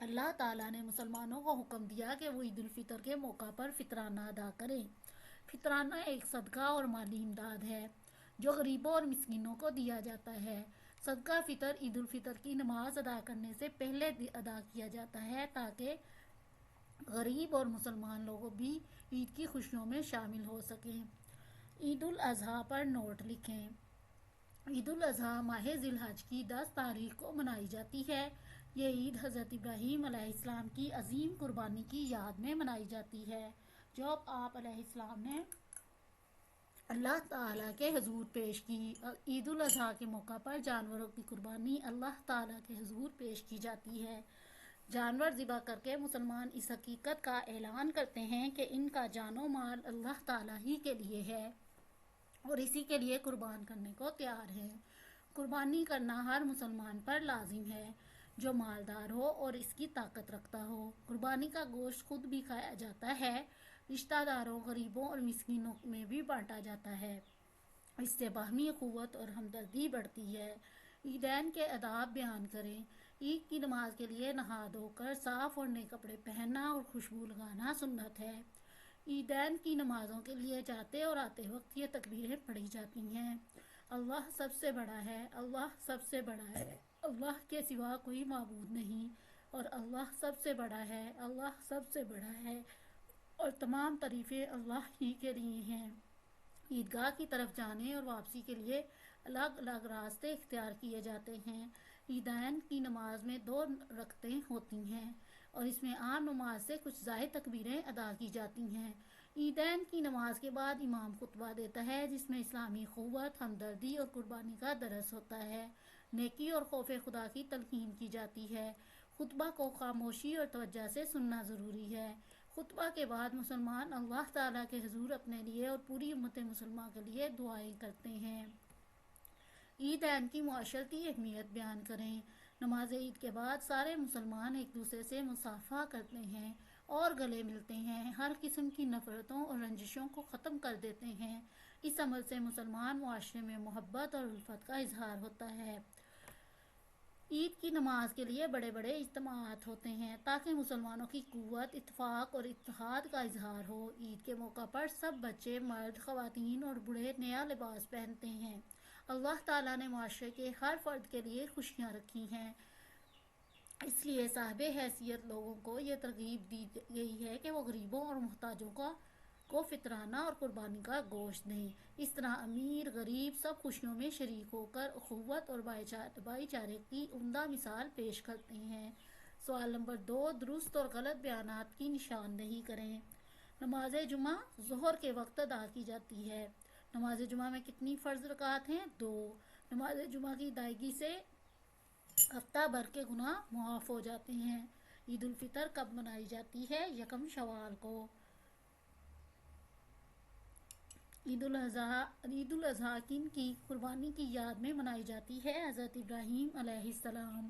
اللہ تعالیٰ نے مسلمانوں کو حکم دیا کہ وہ عید الفطر کے موقع پر فطرانہ ادا کریں۔ فطرانہ ایک صدقہ اور مالی امداد ہے جو غریبوں اور مسکینوں کو دیا جاتا ہے۔ صدقہ فطر عید الفطر کی نماز ادا کرنے سے پہلے ادا کیا جاتا ہے تاکہ غریب اور مسلمان لوگ بھی عید کی خوشیوں میں شامل ہو سکیں۔ عید الاضحیٰ پر نوٹ لکھیں۔ عید الاضحیٰ ماہ ذی الحج کی 10 تاریخ کو منائی جاتی ہے۔ یہ عید حضرت ابراہیم علیہ السلام کی عظیم قربانی کی یاد میں منائی جاتی ہے جو آپ علیہ السلام نے اللہ تعالیٰ کے حضور پیش کی۔ عید الاضحیٰ کے موقع پر جانوروں کی قربانی اللہ تعالیٰ کے حضور پیش کی جاتی ہے۔ جانور ذبح کر کے مسلمان اس حقیقت کا اعلان کرتے ہیں کہ ان کا جان و مال اللہ تعالیٰ ہی کے لیے ہے اور اسی کے لیے قربان کرنے کو تیار ہیں۔ قربانی کرنا ہر مسلمان پر لازم ہے جو مالدار ہو اور اس کی طاقت رکھتا ہو۔ قربانی کا گوشت خود بھی کھایا جاتا ہے، رشتہ داروں، غریبوں اور مسکینوں میں بھی بانٹا جاتا ہے۔ اس سے باہمی اخوت اور ہمدردی بڑھتی ہے۔ عیدین کے آداب بیان کریں۔ عید کی نماز کے لیے نہا دھو کر صاف اور نئے کپڑے پہننا اور خوشبو لگانا سنت ہے۔ عیدین کی نمازوں کے لیے جاتے اور آتے وقت یہ تکبیریں پڑھی جاتی ہیں: اللہ سب سے بڑا ہے، اللہ سب سے بڑا ہے، اللہ کے سوا کوئی معبود نہیں، اور اللہ سب سے بڑا ہے، اللہ سب سے بڑا ہے، اور تمام تعریفیں اللہ ہی کے لیے ہیں۔ عیدگاہ کی طرف جانے اور واپسی کے لیے الگ الگ راستے اختیار کیے جاتے ہیں۔ عیدین کی نماز میں 2 رکعتیں ہوتی ہیں اور اس میں عام نماز سے کچھ زائد تکبیریں ادا کی جاتی ہیں۔ عیدین کی نماز کے بعد امام خطبہ دیتا ہے جس میں اسلامی اخوت، ہمدردی اور قربانی کا درس ہوتا ہے۔ نیکی اور خوف خدا کی تلقین کی جاتی ہے۔ خطبہ کو خاموشی اور توجہ سے سننا ضروری ہے۔ خطبہ کے بعد مسلمان اللہ تعالیٰ کے حضور اپنے لیے اور پوری امت مسلمہ کے لیے دعائیں کرتے ہیں۔ عیدین کی معاشرتی اہمیت بیان کریں۔ نماز عید کے بعد سارے مسلمان ایک دوسرے سے مصافحہ کرتے ہیں اور گلے ملتے ہیں، ہر قسم کی نفرتوں اور رنجشوں کو ختم کر دیتے ہیں۔ اس عمل سے مسلمان معاشرے میں محبت اور الفت کا اظہار ہوتا ہے۔ عید کی نماز کے لیے بڑے بڑے اجتماعات ہوتے ہیں تاکہ مسلمانوں کی قوت، اتفاق اور اتحاد کا اظہار ہو۔ عید کے موقع پر سب بچے، مرد، خواتین اور بوڑھے نیا لباس پہنتے ہیں۔ اللہ تعالیٰ نے معاشرے کے ہر فرد کے لیے خوشیاں رکھی ہیں، اس لیے صاحب حیثیت لوگوں کو یہ ترغیب دی گئی ہے کہ وہ غریبوں اور محتاجوں کو فطرانہ اور قربانی کا گوشت دیں۔ اس طرح امیر غریب سب خوشیوں میں شریک ہو کر اخوت اور بھائی چارے کی عمدہ مثال پیش کرتے ہیں۔ سوال نمبر 2، درست اور غلط بیانات کی نشاندہی کریں۔ نماز جمعہ ظہر کے وقت ادا کی جاتی ہے۔ نماز جمعہ میں کتنی فرض رکعات ہیں؟ 2۔ نماز جمعہ کی ادائیگی سے ہفتہ بھر کے گناہ معاف ہو جاتے ہیں۔ عید الفطر کب منائی جاتی ہے؟ 1 شوال کو۔ عید الاضحیٰ کن کی قربانی کی یاد میں منائی جاتی ہے؟ حضرت ابراہیم علیہ السلام۔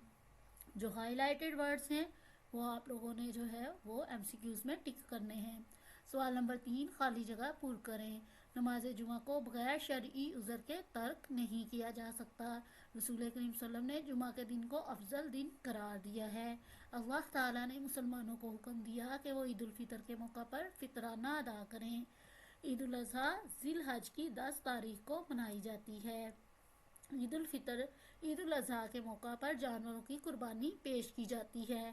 جو ہائی لائٹڈ ورڈز ہیں وہ آپ لوگوں نے جو ہے وہ MCQs میں ٹک کرنے ہیں۔ سوال نمبر 3، خالی جگہ پر کریں۔ نماز جمعہ کو بغیر شرعی عذر کے ترک نہیں کیا جا سکتا۔ رسول کریم صلی اللہ علیہ وسلم نے جمعہ کے دن کو افضل دن قرار دیا ہے۔ اللہ تعالیٰ نے مسلمانوں کو حکم دیا کہ وہ عید الفطر کے موقع پر فطرانہ ادا کریں۔ عید الاضحیٰ ذی الحج کی 10 تاریخ کو منائی جاتی ہے۔ عید الفطر عید الاضحیٰ کے موقع پر جانوروں کی قربانی پیش کی جاتی ہے۔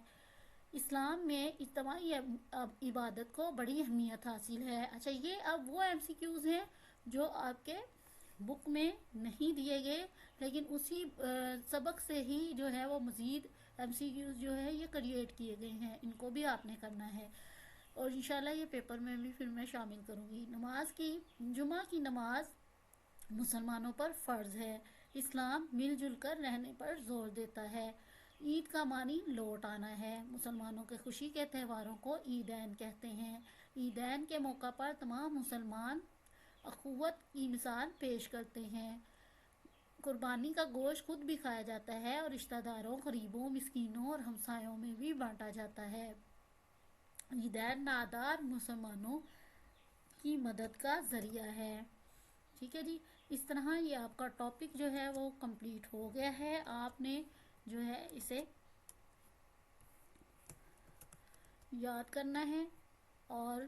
اسلام میں اجتماعی عبادت کو بڑی اہمیت حاصل ہے۔ اچھا، یہ اب وہ MCQs ہیں جو آپ کے بک میں نہیں دیے گئے لیکن اسی سبق سے ہی جو ہے وہ مزید MCQs جو ہے یہ کریٹ کیے گئے ہیں، ان کو بھی آپ نے کرنا ہے اور انشاءاللہ یہ پیپر میں بھی پھر میں شامل کروں گی۔ جمعہ کی نماز مسلمانوں پر فرض ہے۔ اسلام مل جل کر رہنے پر زور دیتا ہے۔ عید کا معنی لوٹ آنا ہے۔ مسلمانوں کے خوشی کے تہواروں کو عیدین کہتے ہیں۔ عیدین کے موقع پر تمام مسلمان اخوت کی مثال پیش کرتے ہیں۔ قربانی کا گوشت خود بھی کھایا جاتا ہے اور رشتہ داروں، غریبوں، مسکینوں اور ہمسایوں میں بھی بانٹا جاتا ہے۔ عیدین نادار مسلمانوں کی مدد کا ذریعہ ہے۔ ٹھیک ہے جی، اس طرح یہ آپ کا ٹاپک جو ہے وہ کمپلیٹ ہو گیا ہے۔ آپ نے جو ہے اسے یاد کرنا ہے، اور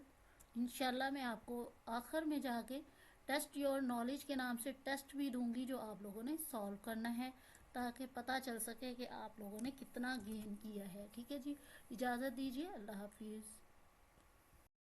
انشاءاللہ میں آپ کو آخر میں جا کے ٹیسٹ یور نالج کے نام سے ٹیسٹ بھی دوں گی، جو آپ لوگوں نے سالو کرنا ہے، تاکہ پتہ چل سکے کہ آپ لوگوں نے کتنا گین کیا ہے۔ ٹھیک ہے جی، اجازت دیجیے، اللہ حافظ۔